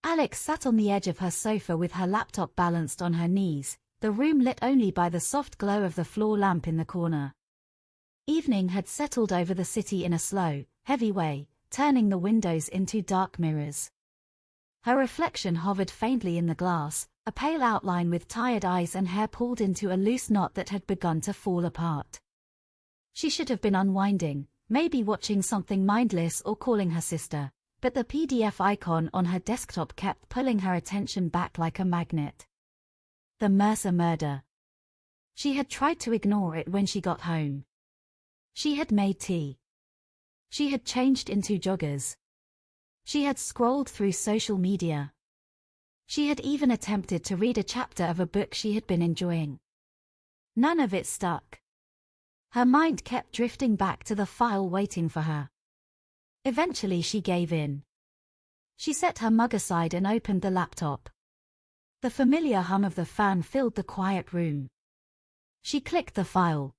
Alex sat on the edge of her sofa with her laptop balanced on her knees, the room lit only by the soft glow of the floor lamp in the corner. Evening had settled over the city in a slow, heavy way, turning the windows into dark mirrors. Her reflection hovered faintly in the glass, a pale outline with tired eyes and hair pulled into a loose knot that had begun to fall apart. She should have been unwinding, maybe watching something mindless or calling her sister, but the PDF icon on her desktop kept pulling her attention back like a magnet. The Mercer murder. She had tried to ignore it when she got home. She had made tea. She had changed into joggers. She had scrolled through social media. She had even attempted to read a chapter of a book she had been enjoying. None of it stuck. Her mind kept drifting back to the file waiting for her. Eventually she gave in. She set her mug aside and opened the laptop. The familiar hum of the fan filled the quiet room. She clicked the file.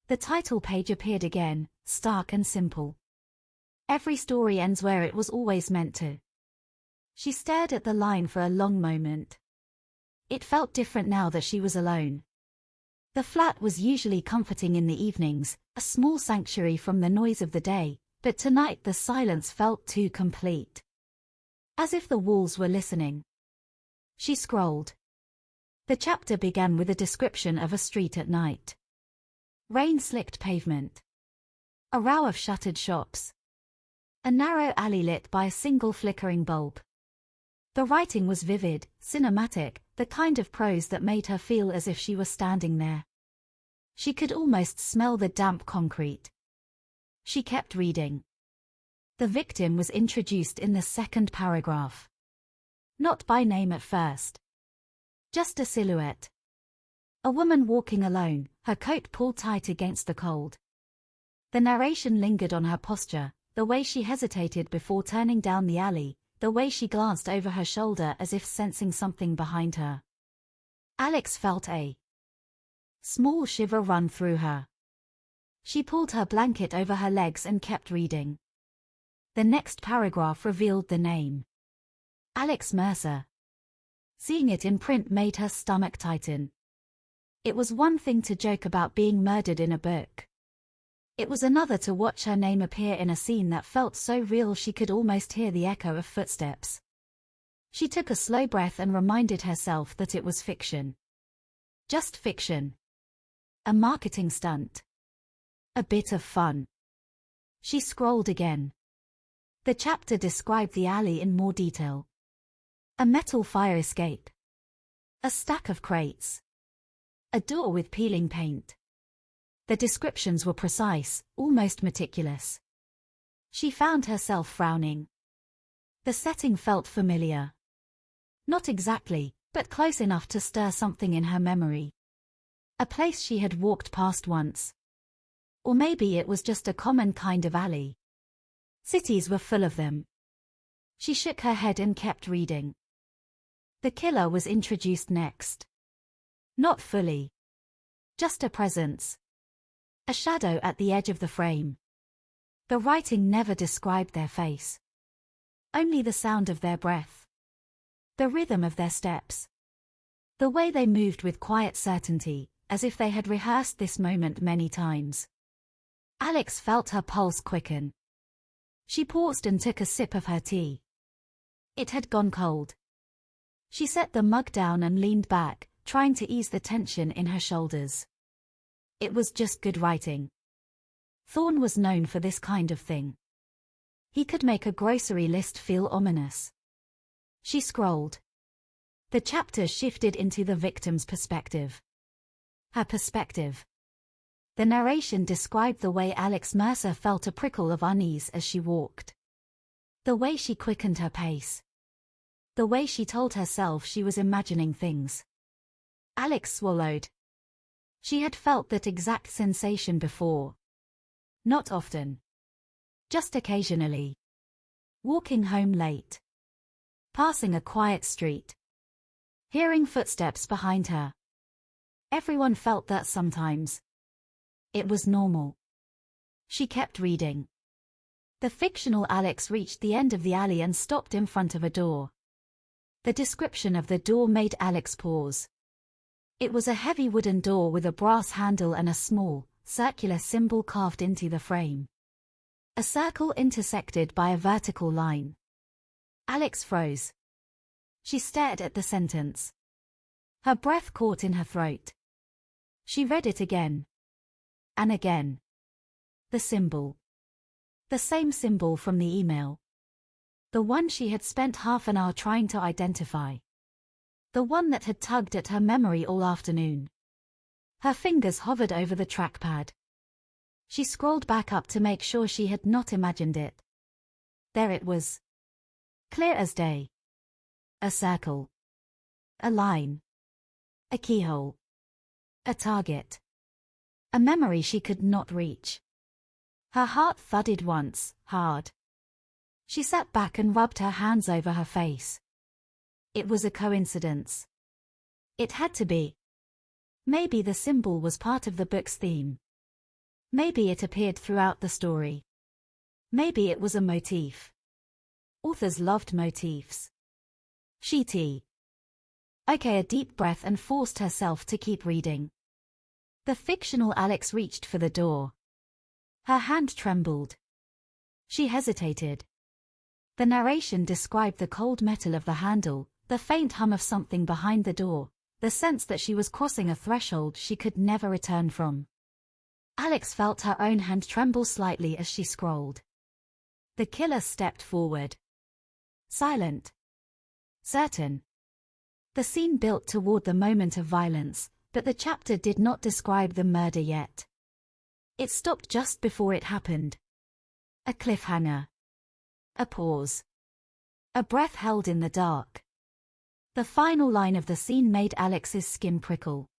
The title page appeared again, stark and simple. Every story ends where it was always meant to. She stared at the line for a long moment. It felt different now that she was alone. The flat was usually comforting in the evenings, a small sanctuary from the noise of the day, but tonight the silence felt too complete. As if the walls were listening. She scrolled. The chapter began with a description of a street at night. Rain-slicked pavement. A row of shuttered shops. A narrow alley lit by a single flickering bulb. The writing was vivid, cinematic, the kind of prose that made her feel as if she were standing there. She could almost smell the damp concrete. She kept reading. The victim was introduced in the second paragraph. Not by name at first. Just a silhouette. A woman walking alone, her coat pulled tight against the cold. The narration lingered on her posture, the way she hesitated before turning down the alley, the way she glanced over her shoulder as if sensing something behind her. Alex felt a small shiver run through her. She pulled her blanket over her legs and kept reading. The next paragraph revealed the name. Alex Mercer. Seeing it in print made her stomach tighten. It was one thing to joke about being murdered in a book. It was another to watch her name appear in a scene that felt so real she could almost hear the echo of footsteps. She took a slow breath and reminded herself that it was fiction. Just fiction. A marketing stunt. A bit of fun. She scrolled again. The chapter described the alley in more detail. A metal fire escape. A stack of crates. A door with peeling paint. The descriptions were precise, almost meticulous. She found herself frowning. The setting felt familiar. Not exactly, but close enough to stir something in her memory. A place she had walked past once. Or maybe it was just a common kind of alley. Cities were full of them. She shook her head and kept reading. The killer was introduced next. Not fully. Just a presence. A shadow at the edge of the frame. The writing never described their face. Only the sound of their breath. The rhythm of their steps. The way they moved with quiet certainty, as if they had rehearsed this moment many times. Alex felt her pulse quicken. She paused and took a sip of her tea. It had gone cold. She set the mug down and leaned back, trying to ease the tension in her shoulders. It was just good writing. Thorne was known for this kind of thing. He could make a grocery list feel ominous. She scrolled. The chapter shifted into the victim's perspective. Her perspective. The narration described the way Alex Mercer felt a prickle of unease as she walked. The way she quickened her pace. The way she told herself she was imagining things. Alex swallowed. She had felt that exact sensation before. Not often. Just occasionally. Walking home late. Passing a quiet street. Hearing footsteps behind her. Everyone felt that sometimes. It was normal. She kept reading. The fictional Alex reached the end of the alley and stopped in front of a door. The description of the door made Alex pause. It was a heavy wooden door with a brass handle and a small, circular symbol carved into the frame. A circle intersected by a vertical line. Alex froze. She stared at the sentence. Her breath caught in her throat. She read it again. And again. The symbol. The same symbol from the email. The one she had spent half an hour trying to identify. The one that had tugged at her memory all afternoon. Her fingers hovered over the trackpad. She scrolled back up to make sure she had not imagined it. There it was. Clear as day. A circle. A line. A keyhole. A target. A memory she could not reach. Her heart thudded once, hard. She sat back and rubbed her hands over her face. It was a coincidence. It had to be. Maybe the symbol was part of the book's theme. Maybe it appeared throughout the story. Maybe it was a motif. Authors loved motifs. She Okay, a deep breath and forced herself to keep reading. The fictional Alex reached for the door. Her hand trembled. She hesitated. The narration described the cold metal of the handle, the faint hum of something behind the door, the sense that she was crossing a threshold she could never return from. Alex felt her own hand tremble slightly as she scrolled. The killer stepped forward. Silent. Certain. The scene built toward the moment of violence, but the chapter did not describe the murder yet. It stopped just before it happened. A cliffhanger. A pause. A breath held in the dark. The final line of the scene made Alex's skin prickle.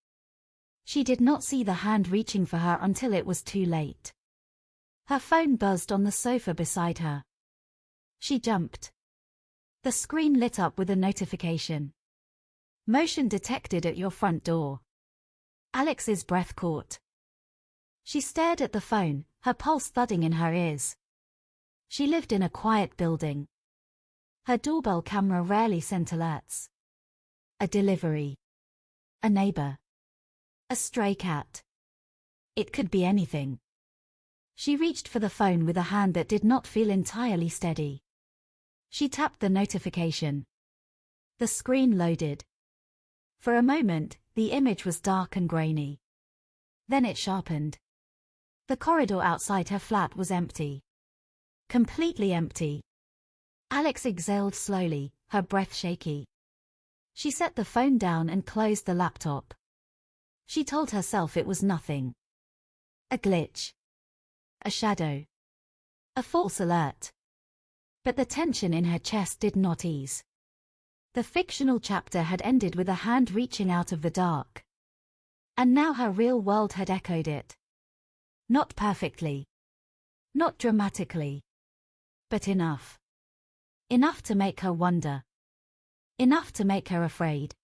She did not see the hand reaching for her until it was too late. Her phone buzzed on the sofa beside her. She jumped. The screen lit up with a notification. Motion detected at your front door. Alex's breath caught. She stared at the phone, her pulse thudding in her ears. She lived in a quiet building. Her doorbell camera rarely sent alerts. A delivery. A neighbor. A stray cat. It could be anything. She reached for the phone with a hand that did not feel entirely steady. She tapped the notification. The screen loaded. For a moment, the image was dark and grainy. Then it sharpened. The corridor outside her flat was empty. Completely empty. Alex exhaled slowly, her breath shaky. She set the phone down and closed the laptop. She told herself it was nothing. A glitch. A shadow. A false alert. But the tension in her chest did not ease. The fictional chapter had ended with a hand reaching out of the dark. And now her real world had echoed it. Not perfectly. Not dramatically. But enough. Enough to make her wonder. Enough to make her afraid.